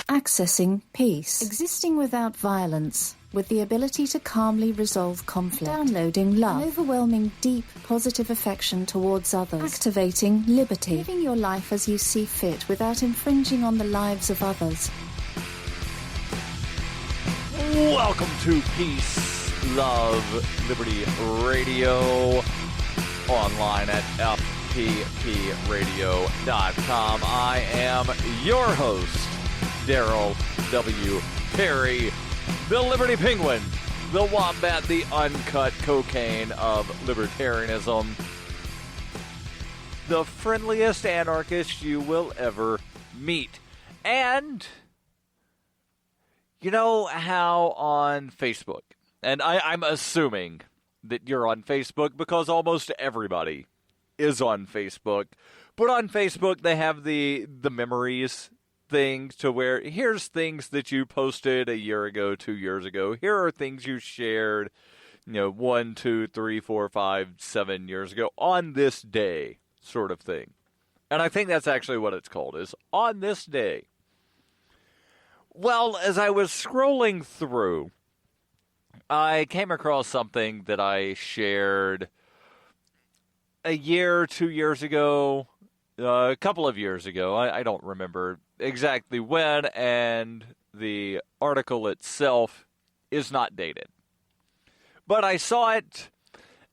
Accessing peace. Existing without violence, with the ability to calmly resolve conflict. Downloading love. An overwhelming, deep, positive affection towards others. Activating liberty. Living your life as you see fit without infringing on the lives of others. Welcome to Peace, Love, Liberty Radio. Online at fppradio.com. I am your host, Darryl W. Perry, the Liberty Penguin, the Wombat, the uncut cocaine of libertarianism, the friendliest anarchist you will ever meet. And you know how on Facebook, and I'm assuming that you're on Facebook because almost everybody is on Facebook, but on Facebook they have the memories thing to where here's things that you posted a year ago, 2 years ago. Here are things you shared, 1, 2, 3, 4, 5, 7 years ago on this day sort of thing. And I think that's actually what it's called, is on this day. Well, as I was scrolling through, I came across something that I shared a year, 2 years ago, a couple of years ago. I don't remember exactly when, and the article itself is not dated. But I saw it,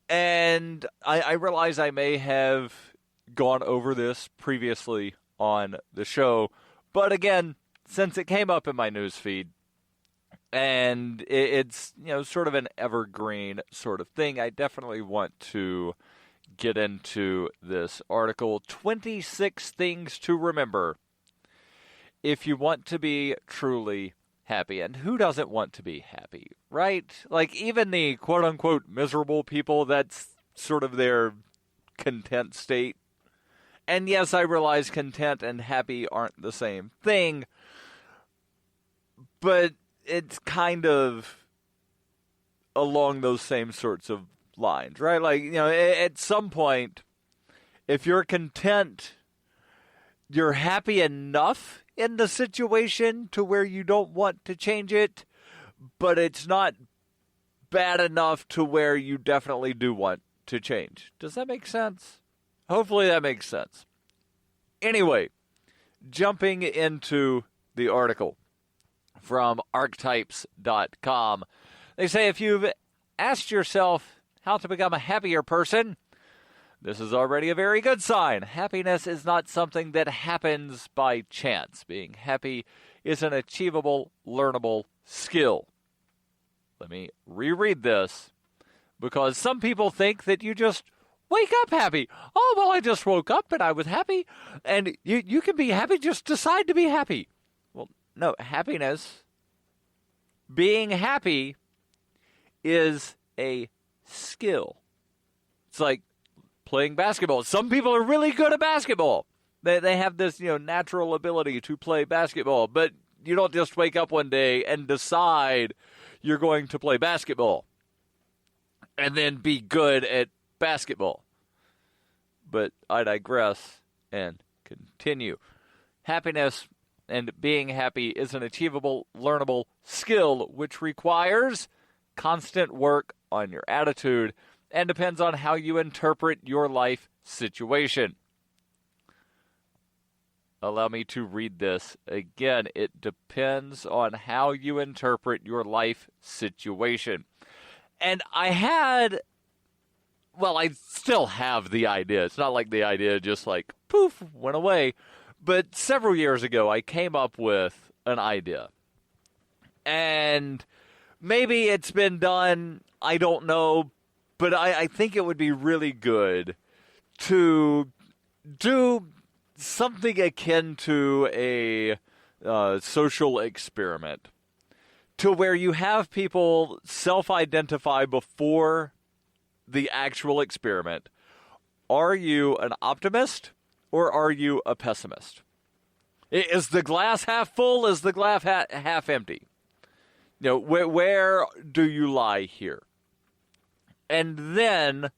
and I realized I may have gone over this previously on the show. But again, since it came up in my newsfeed, and it's sort of an evergreen sort of thing, I definitely want to get into this article. 26 things to remember if you want to be truly happy. And who doesn't want to be happy, right? Like, even the quote-unquote miserable people, that's sort of their content state. And yes, I realize content and happy aren't the same thing, but it's kind of along those same sorts of lines, right? Like, at some point, if you're content, you're happy enough in the situation to where you don't want to change it, but it's not bad enough to where you definitely do want to change. Does that make sense? Hopefully that makes sense. Anyway, jumping into the article from archetypes.com. They say if you've asked yourself how to become a happier person, this is already a very good sign. Happiness is not something that happens by chance. Being happy is an achievable, learnable skill. Let me reread this, because some people think that you just wake up happy. Oh, well, I just woke up and I was happy. And you can be happy, just decide to be happy. Well, no, happiness, being happy is a skill. It's like playing basketball. Some people are really good at basketball. They have this, natural ability to play basketball, but you don't just wake up one day and decide you're going to play basketball and then be good at basketball. But I digress and continue. Happiness and being happy is an achievable, learnable skill which requires constant work on your attitude and depends on how you interpret your life situation. Allow me to read this again. It depends on how you interpret your life situation. And I still have the idea. It's not like the idea just like, poof, went away. But several years ago, I came up with an idea. And maybe it's been done, I don't know, but I think it would be really good to do something akin to a social experiment, to where you have people self-identify before the actual experiment. Are you an optimist or are you a pessimist? Is the glass half full? Is the glass half empty? Where do you lie here? And then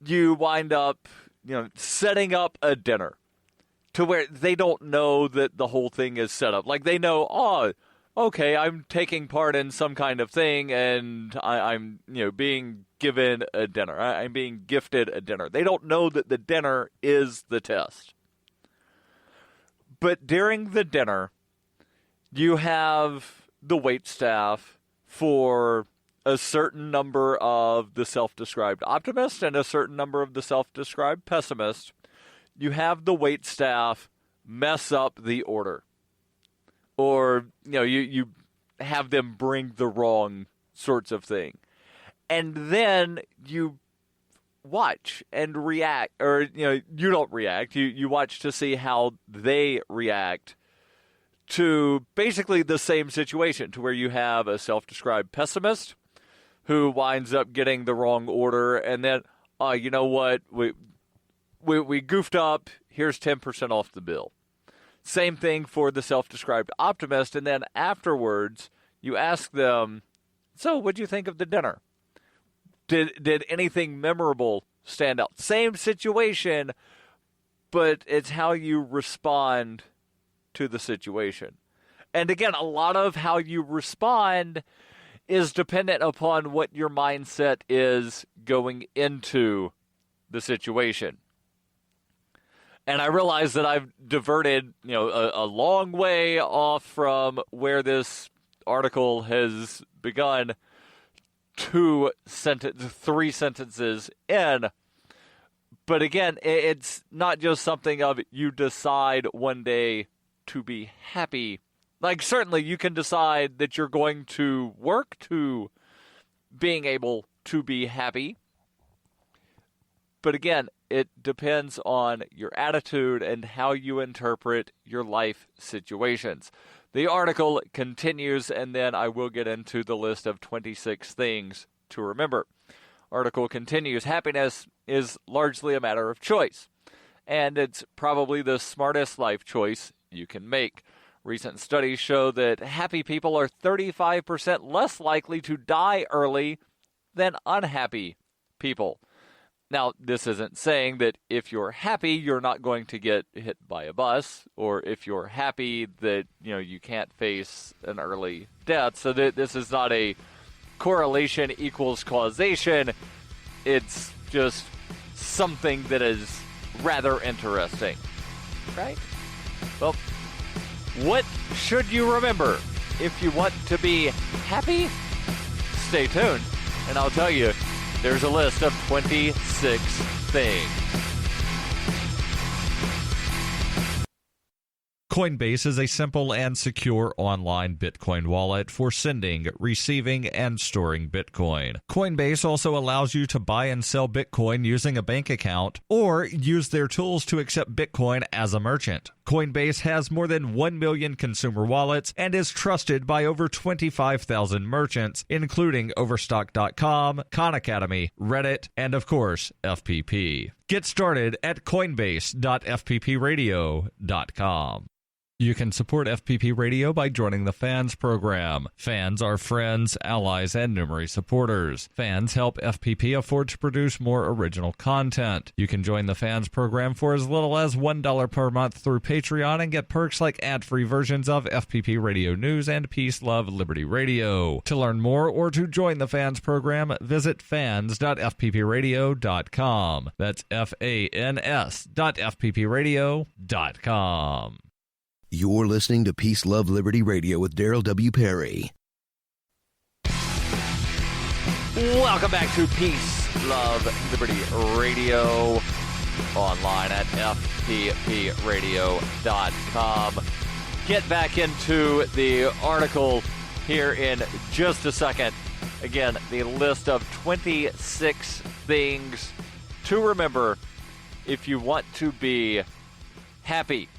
you wind up, setting up a dinner to where they don't know that the whole thing is set up. Like they know, oh, okay, I'm taking part in some kind of thing, and I'm being given a dinner. I'm being gifted a dinner. They don't know that the dinner is the test. But during the dinner, you have the waitstaff for a certain number of the self-described optimist and a certain number of the self-described pessimist. You have the waitstaff mess up the order. Or, you have them bring the wrong sorts of thing. And then you watch and react. Or, you don't react. You watch to see how they react to basically the same situation, to where you have a self-described pessimist who winds up getting the wrong order, and then, you know what, we goofed up, here's 10% off the bill. Same thing for the self-described optimist, and then afterwards, you ask them, so what'd you think of the dinner? Did anything memorable stand out? Same situation, but it's how you respond to the situation. And again, a lot of how you respond is dependent upon what your mindset is going into the situation. And I realize that I've diverted, a long way off from where this article has begun, 3 sentences in. But again, it's not just something of you decide one day to be happy. Like, certainly you can decide that you're going to work to being able to be happy. But again, it depends on your attitude and how you interpret your life situations. The article continues, and then I will get into the list of 26 things to remember. Article continues, happiness is largely a matter of choice, and it's probably the smartest life choice you can make. Recent studies show that happy people are 35% less likely to die early than unhappy people. Now, this isn't saying that if you're happy, you're not going to get hit by a bus, or if you're happy that, you can't face an early death. So this is not a correlation equals causation. It's just something that is rather interesting, right? Well, what should you remember if you want to be happy? Stay tuned, and I'll tell you, there's a list of 26 things. Coinbase is a simple and secure online Bitcoin wallet for sending, receiving, and storing Bitcoin. Coinbase also allows you to buy and sell Bitcoin using a bank account or use their tools to accept Bitcoin as a merchant. Coinbase has more than 1 million consumer wallets and is trusted by over 25,000 merchants, including Overstock.com, Khan Academy, Reddit, and of course, FPP. Get started at coinbase.fppradio.com. You can support FPP Radio by joining the Fans program. Fans are friends, allies, and numerous supporters. Fans help FPP afford to produce more original content. You can join the Fans program for as little as $1 per month through Patreon and get perks like ad-free versions of FPP Radio News and Peace, Love, Liberty Radio. To learn more or to join the Fans program, visit fans.fppradio.com. That's fans.fppradio.com. You're listening to Peace, Love, Liberty Radio with Darryl W. Perry. Welcome back to Peace, Love, Liberty Radio, online at fppradio.com. Get back into the article here in just a second. Again, the list of 26 things to remember if you want to be happy.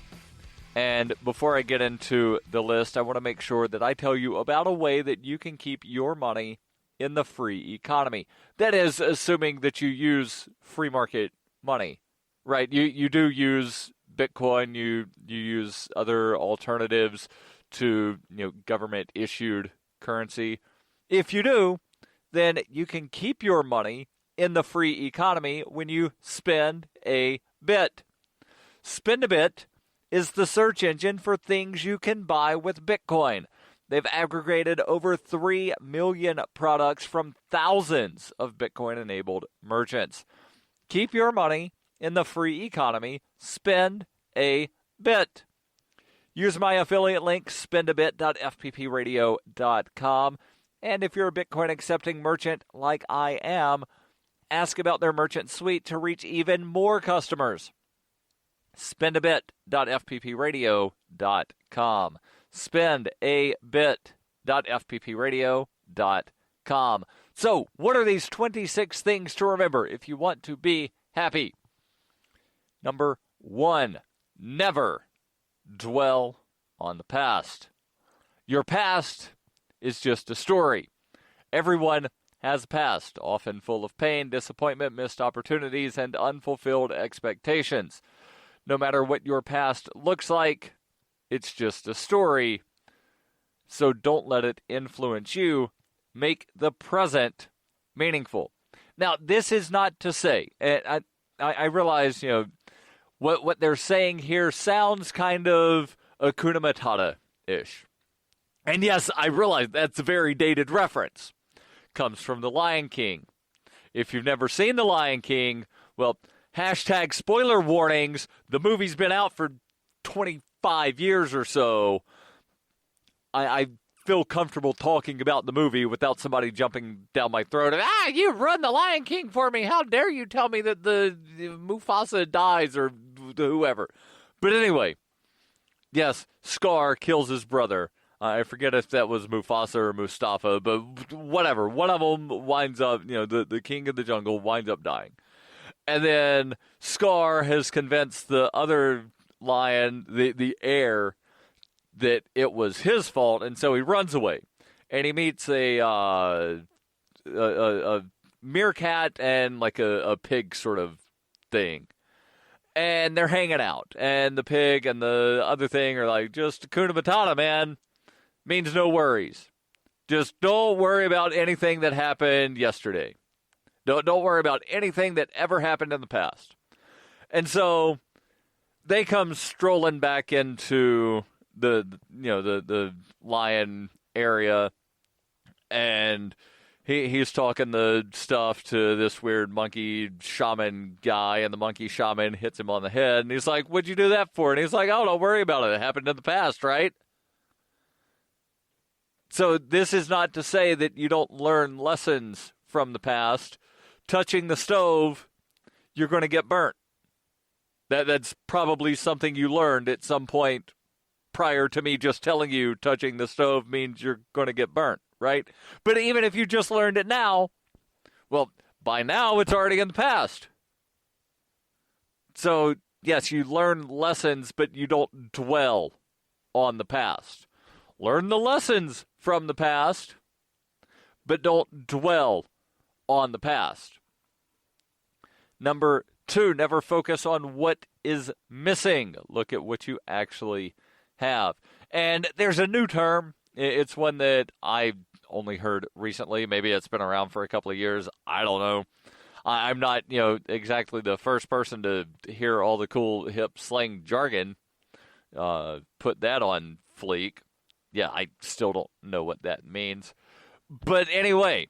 And before I get into the list, I want to make sure that I tell you about a way that you can keep your money in the free economy. That is, assuming that you use free market money, right? You do use Bitcoin, you use other alternatives to government-issued currency. If you do, then you can keep your money in the free economy when you spend a bit. Spend a bit is the search engine for things you can buy with Bitcoin. They've aggregated over 3 million products from thousands of Bitcoin-enabled merchants. Keep your money in the free economy. Spend a bit. Use my affiliate link, spendabit.fppradio.com. And if you're a Bitcoin accepting merchant like I am, ask about their merchant suite to reach even more customers. Spendabit.fppradio.com. Spendabit.fppradio.com. So, what are these 26 things to remember if you want to be happy? Number 1, never dwell on the past. Your past is just a story. Everyone has a past, often full of pain, disappointment, missed opportunities, and unfulfilled expectations. No matter what your past looks like, it's just a story. So don't let it influence you. Make the present meaningful. Now, this is not to say, and I realize, what they're saying here sounds kind of Hakuna Matata-ish. And yes, I realize that's a very dated reference. Comes from The Lion King. If you've never seen The Lion King, well, hashtag spoiler warnings. The movie's been out for 25 years or so. I feel comfortable talking about the movie without somebody jumping down my throat. You ruined The Lion King for me. How dare you tell me that the Mufasa dies or whoever. But anyway, yes, Scar kills his brother. I forget if that was Mufasa or Mustafa, but whatever. One of them winds up, the king of the jungle winds up dying. And then Scar has convinced the other lion, the heir, that it was his fault, and so he runs away. And he meets a meerkat and like a pig sort of thing. And they're hanging out. And the pig and the other thing are like, just Hakuna Matata, man. Means no worries. Just don't worry about anything that happened yesterday. Don't worry about anything that ever happened in the past. And so they come strolling back into the lion area, and he's talking the stuff to this weird monkey shaman guy, and the monkey shaman hits him on the head, and he's like, "What'd you do that for?" And he's like, "Oh, don't worry about it. It happened in the past, right?" So this is not to say that you don't learn lessons from the past. Touching the stove, you're going to get burnt. That's probably something you learned at some point prior to me just telling you touching the stove means you're going to get burnt, right? But even if you just learned it now, well, by now it's already in the past. So, yes, you learn lessons, but you don't dwell on the past. Learn the lessons from the past, but don't dwell on the past. Number 2, never focus on what is missing. Look at what you actually have. And there's a new term. It's one that I only heard recently. Maybe it's been around for a couple of years. I don't know. I'm not, exactly the first person to hear all the cool hip slang jargon. Put that on fleek. Yeah, I still don't know what that means. But anyway,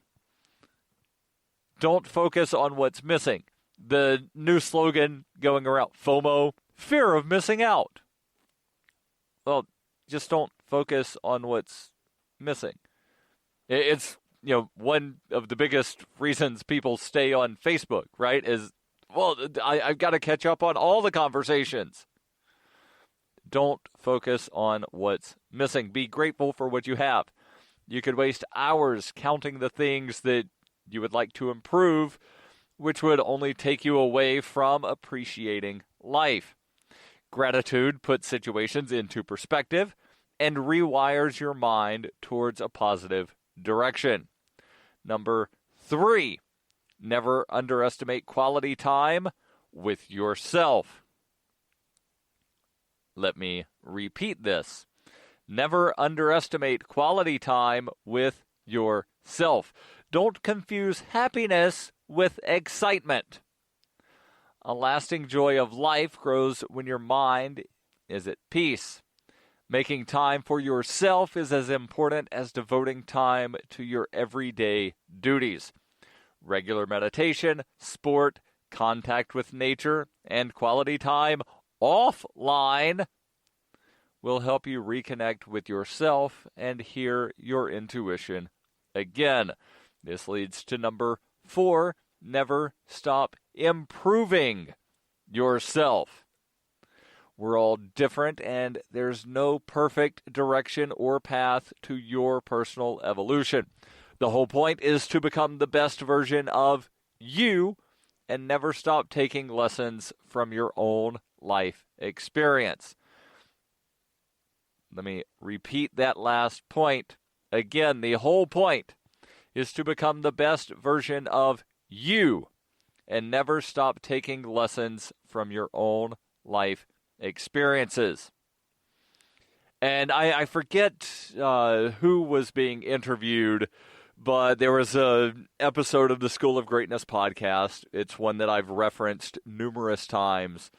don't focus on what's missing. The new slogan going around, FOMO, fear of missing out. Well, just don't focus on what's missing. It's, one of the biggest reasons people stay on Facebook, right? Is, well, I've got to catch up on all the conversations. Don't focus on what's missing. Be grateful for what you have. You could waste hours counting the things that you would like to improve, which would only take you away from appreciating life. Gratitude puts situations into perspective and rewires your mind towards a positive direction. Number 3, never underestimate quality time with yourself. Let me repeat this. Never underestimate quality time with yourself. Don't confuse happiness with excitement. A lasting joy of life grows when your mind is at peace. Making time for yourself is as important as devoting time to your everyday duties. Regular meditation, sport, contact with nature, and quality time offline will help you reconnect with yourself and hear your intuition again. This leads to number 4, never stop improving yourself. We're all different, and there's no perfect direction or path to your personal evolution. The whole point is to become the best version of you and never stop taking lessons from your own life experience. Let me repeat that last point. Again, the whole point is to become the best version of you and never stop taking lessons from your own life experiences. And I forget who was being interviewed, but there was an episode of the School of Greatness podcast. It's one that I've referenced numerous times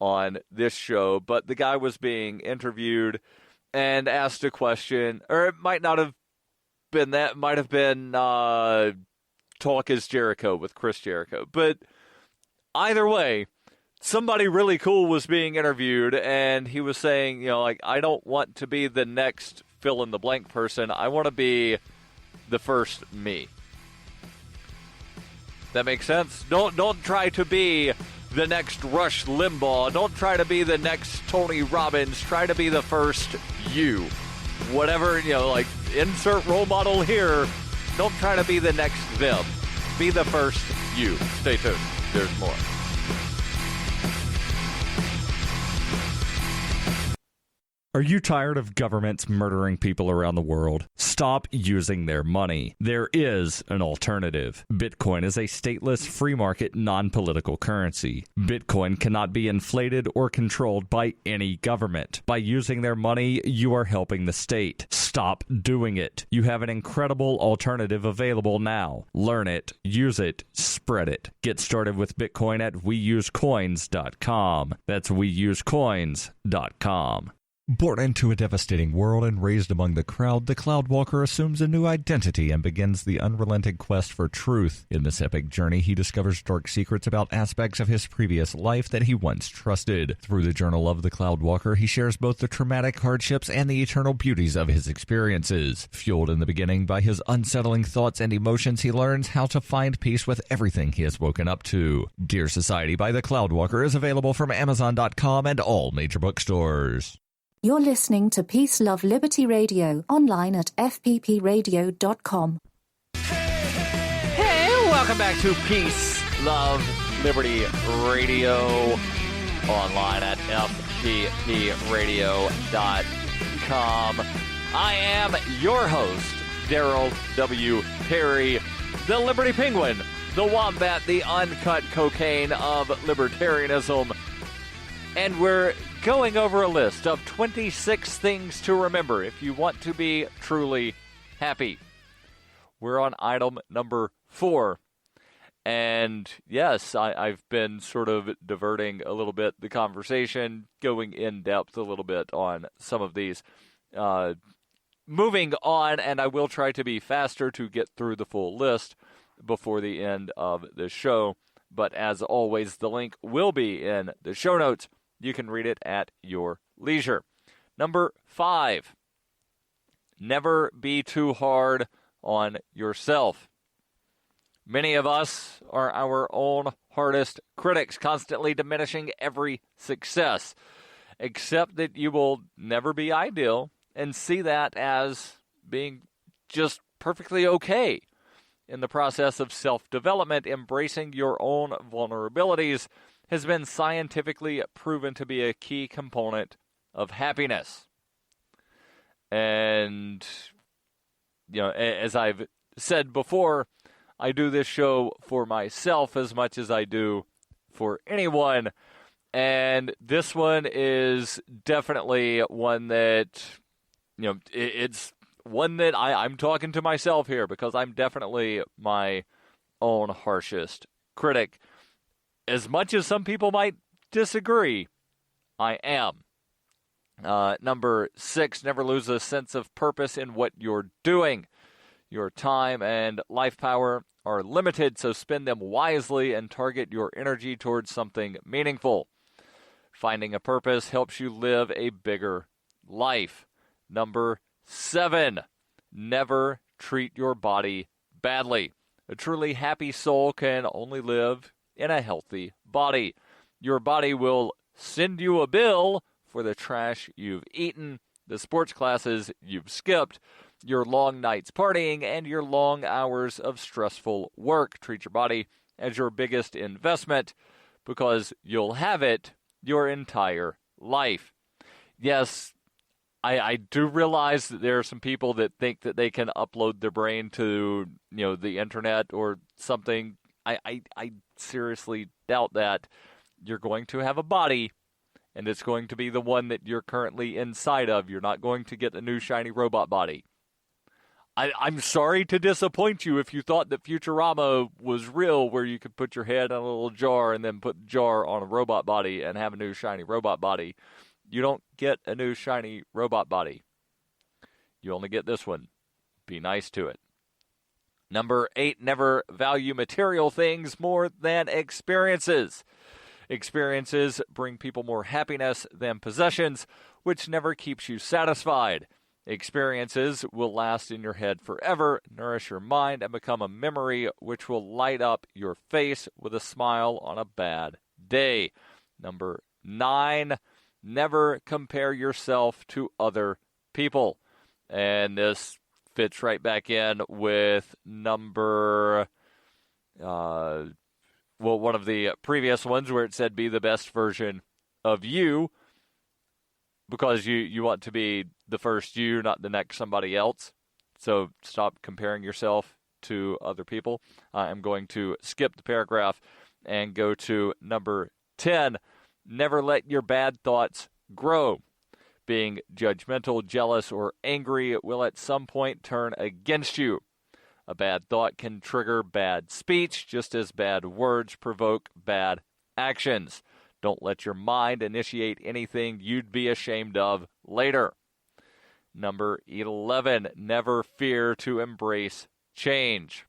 on this show, but the guy was being interviewed and asked a question, or it might not have been that, might have been Talk is Jericho with Chris Jericho. But either way, somebody really cool was being interviewed, and he was saying, I don't want to be the next fill-in-the-blank person. I want to be the first me. That makes sense? Don't try to be the next Rush Limbaugh. Don't try to be the next Tony Robbins. Try to be the first you. Whatever, insert role model here. Don't try to be the next them. Be the first you. Stay tuned. There's more. Are you tired of governments murdering people around the world? Stop using their money. There is an alternative. Bitcoin is a stateless, free market, non-political currency. Bitcoin cannot be inflated or controlled by any government. By using their money, you are helping the state. Stop doing it. You have an incredible alternative available now. Learn it, use it, spread it. Get started with Bitcoin at weusecoins.com. That's weusecoins.com. Born into a devastating world and raised among the crowd, the Cloudwalker assumes a new identity and begins the unrelenting quest for truth. In this epic journey, he discovers dark secrets about aspects of his previous life that he once trusted. Through the Journal of the Cloudwalker, he shares both the traumatic hardships and the eternal beauties of his experiences. Fueled in the beginning by his unsettling thoughts and emotions, he learns how to find peace with everything he has woken up to. Dear Society by the Cloudwalker is available from Amazon.com and all major bookstores. You're listening to Peace, Love, Liberty Radio, online at fppradio.com. Hey, welcome back to Peace, Love, Liberty Radio, online at fppradio.com. I am your host, Darryl W. Perry, the Liberty Penguin, the Wombat, the uncut cocaine of libertarianism. And we're going over a list of 26 things to remember if you want to be truly happy. We're on item number 4. And yes, I've been sort of diverting a little bit the conversation, going in depth a little bit on some of these. Moving on, and I will try to be faster to get through the full list before the end of the show. But as always, the link will be in the show notes. You can read it at your leisure. Number 5, never be too hard on yourself. Many of us are our own hardest critics, constantly diminishing every success. Accept that you will never be ideal and see that as being just perfectly okay. In the process of self-development, embracing your own vulnerabilities has been scientifically proven to be a key component of happiness. And, as I've said before, I do this show for myself as much as I do for anyone. And this one is definitely one that, it's one that I'm talking to myself here because I'm definitely my own harshest critic. As much as some people might disagree, I am. Number 6, never lose a sense of purpose in what you're doing. Your time and life power are limited, so spend them wisely and target your energy towards something meaningful. Finding a purpose helps you live a bigger life. Number 7, never treat your body badly. A truly happy soul can only live in a healthy body. Your body will send you a bill for the trash you've eaten, the sports classes you've skipped, your long nights partying, and your long hours of stressful work. Treat your body as your biggest investment because you'll have it your entire life. Yes, I do realize that there are some people that think that they can upload their brain to, the internet or something. I seriously doubt that. You're going to have a body, and it's going to be the one that you're currently inside of. You're not going to get a new shiny robot body. I'm sorry to disappoint you if you thought that Futurama was real, where you could put your head in a little jar and then put the jar on a robot body and have a new shiny robot body. You don't get a new shiny robot body. You only get this one. Be nice to it. Number 8, never value material things more than experiences. Experiences bring people more happiness than possessions, which never keeps you satisfied. Experiences will last in your head forever, nourish your mind, and become a memory which will light up your face with a smile on a bad day. Number 9, never compare yourself to other people. And this fits right back in with number, one of the previous ones where it said be the best version of you, because you want to be the first you, not the next somebody else. So stop comparing yourself to other people. I'm going to skip the paragraph and go to number 10. Never let your bad thoughts grow. Being judgmental, jealous, or angry will at some point turn against you. A bad thought can trigger bad speech, just as bad words provoke bad actions. Don't let your mind initiate anything you'd be ashamed of later. Number 11, never fear to embrace change.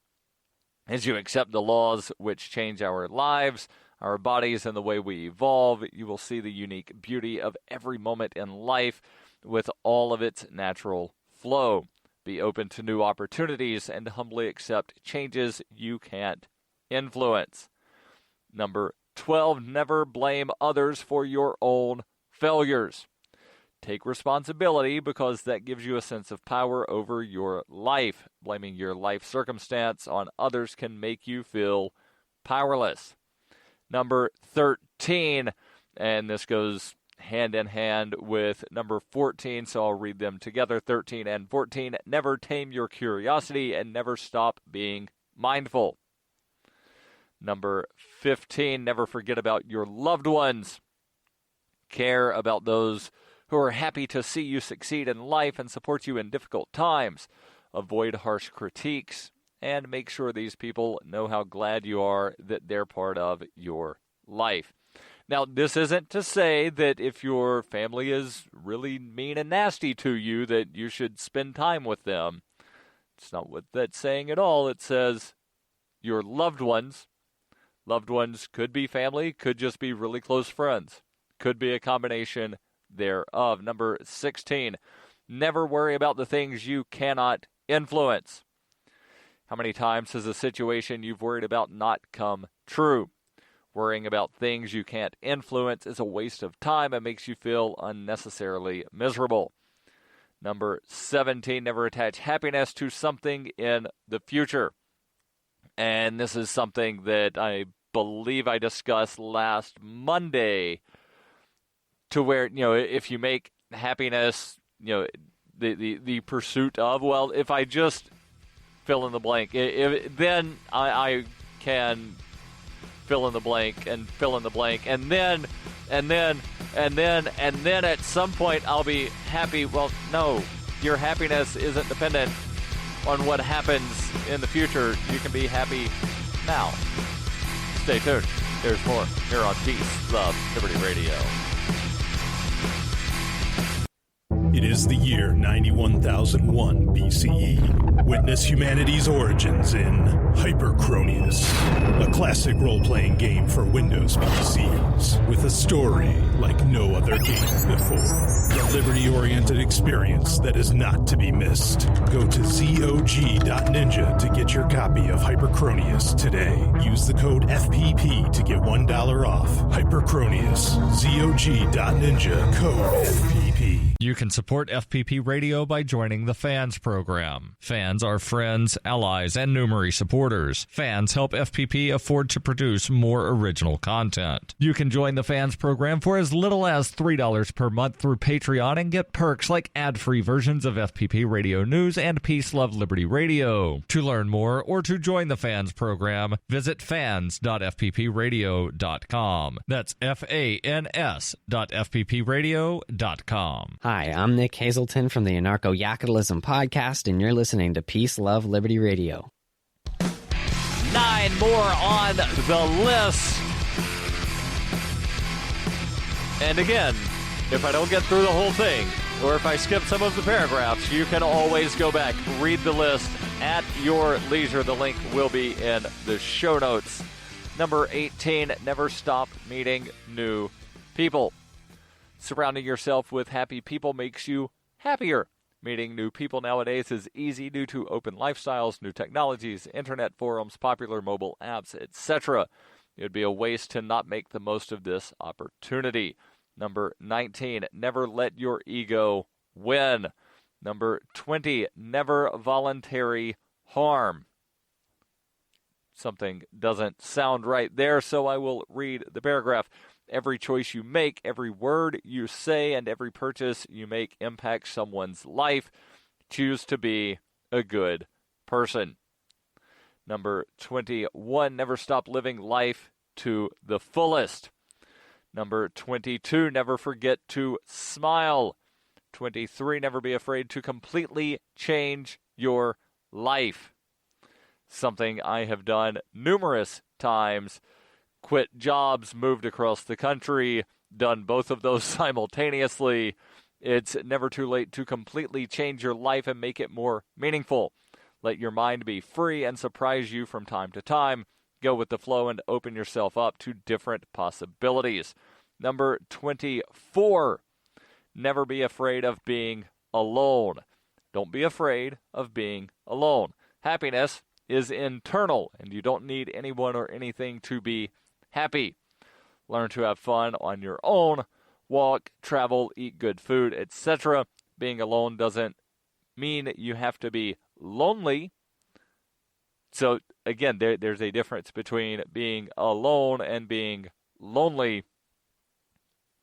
As you accept the laws which change our lives, our bodies, and the way we evolve, you will see the unique beauty of every moment in life with all of its natural flow. Be open to new opportunities and humbly accept changes you can't influence. Number 12, never blame others for your own failures. Take responsibility because that gives you a sense of power over your life. Blaming your life circumstance on others can make you feel powerless. Number 13, and this goes hand in hand with number 14, so I'll read them together, 13 and 14. Never tame your curiosity and never stop being mindful. Number 15, never forget about your loved ones. Care about those who are happy to see you succeed in life and support you in difficult times. Avoid harsh critiques and make sure these people know how glad you are that they're part of your life. Now, this isn't to say that if your family is really mean and nasty to you that you should spend time with them. It's not what that's saying at all. It says your loved ones could be family, could just be really close friends, could be a combination thereof. Number 16, never worry about the things you cannot influence. How many times has a situation you've worried about not come true? Worrying about things you can't influence is a waste of time and makes you feel unnecessarily miserable. Number 17, never attach happiness to something in the future. And this is something that I believe I discussed last Monday, to where, if you make happiness, the pursuit of, well, if I just fill in the blank, then I can fill in the blank and fill in the blank, and then at some point I'll be happy. Well, no, your happiness isn't dependent on what happens in the future. You can be happy now. Stay tuned. There's more here on Peace, Love, Liberty Radio. It is the year 91,001 BCE. Witness humanity's origins in Hyperchronius, a classic role-playing game for Windows PCs with a story like no other game before. A liberty-oriented experience that is not to be missed. Go to zog.ninja to get your copy of Hyperchronius today. Use the code FPP to get $1 off. Hyperchronius, zog.ninja, code FPP. You can support FPP Radio by joining the Fans program. Fans are friends, allies, and numerary supporters. Fans help FPP afford to produce more original content. You can join the Fans program for as little as $3 per month through Patreon and get perks like ad-free versions of FPP Radio News and Peace, Love, Liberty Radio. To learn more or to join the Fans program, visit fans.fppradio.com. That's FANS.fppradio.com. Hi, I'm Nick Hazelton from the Anarcho-Yakutalism podcast, and you're listening to Peace, Love, Liberty Radio. 9 more on the list. And again, if I don't get through the whole thing, or if I skip some of the paragraphs, you can always go back, read the list at your leisure. The link will be in the show notes. Number 18, never stop meeting new people. Surrounding yourself with happy people makes you happier. Meeting new people nowadays is easy due to open lifestyles, new technologies, internet forums, popular mobile apps, etc. It would be a waste to not make the most of this opportunity. Number 19, never let your ego win. Number 20, never voluntary harm. Something doesn't sound right there, so I will read the paragraph. Every choice you make, every word you say, and every purchase you make impacts someone's life. Choose to be a good person. Number 21, never stop living life to the fullest. Number 22, never forget to smile. 23, never be afraid to completely change your life. Something I have done numerous times. Quit jobs, moved across the country, done both of those simultaneously. It's never too late to completely change your life and make it more meaningful. Let your mind be free and surprise you from time to time. Go with the flow and open yourself up to different possibilities. Number 24, never be afraid of being alone. Don't be afraid of being alone. Happiness is internal, and you don't need anyone or anything to be happy. Learn to have fun on your own. Walk, travel, eat good food, etc. Being alone doesn't mean you have to be lonely. So, again, there's a difference between being alone and being lonely.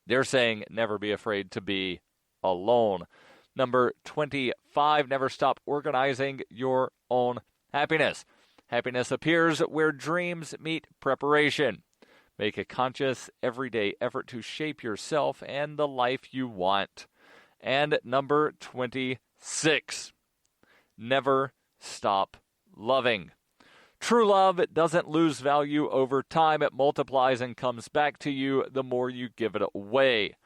They're saying never be afraid to be alone. Number 25, never stop organizing your own happiness. Happiness appears where dreams meet preparation. Make a conscious, everyday effort to shape yourself and the life you want. And number 26, never stop loving. True love doesn't lose value over time. It multiplies and comes back to you the more you give it away.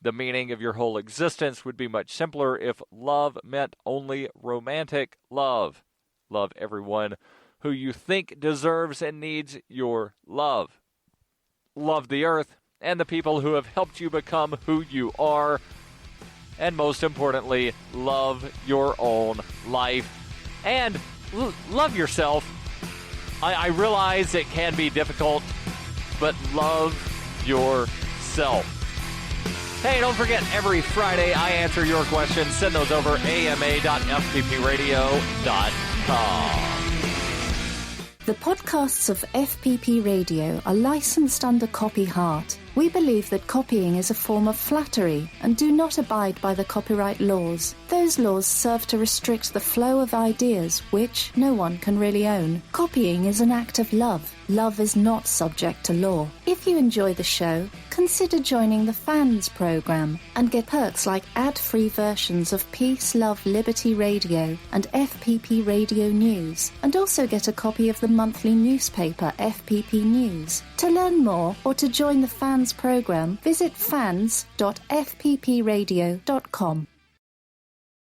The meaning of your whole existence would be much simpler if love meant only romantic love. Love everyone who you think deserves and needs your love. Love the earth and the people who have helped you become who you are. And most importantly, love your own life. And love yourself. I realize it can be difficult, but love yourself. Hey, don't forget, every Friday I answer your questions. Send those over ama.fppradio.com. The podcasts of FPP Radio are licensed under Copy Heart. We believe that copying is a form of flattery and do not abide by the copyright laws. Those laws serve to restrict the flow of ideas which no one can really own. Copying is an act of love. Love is not subject to law. If you enjoy the show, consider joining the Fans program and get perks like ad-free versions of Peace, Love, Liberty Radio and FPP Radio News, and also get a copy of the monthly newspaper FPP News. To learn more or to join the Fans program, visit fans.fppradio.com.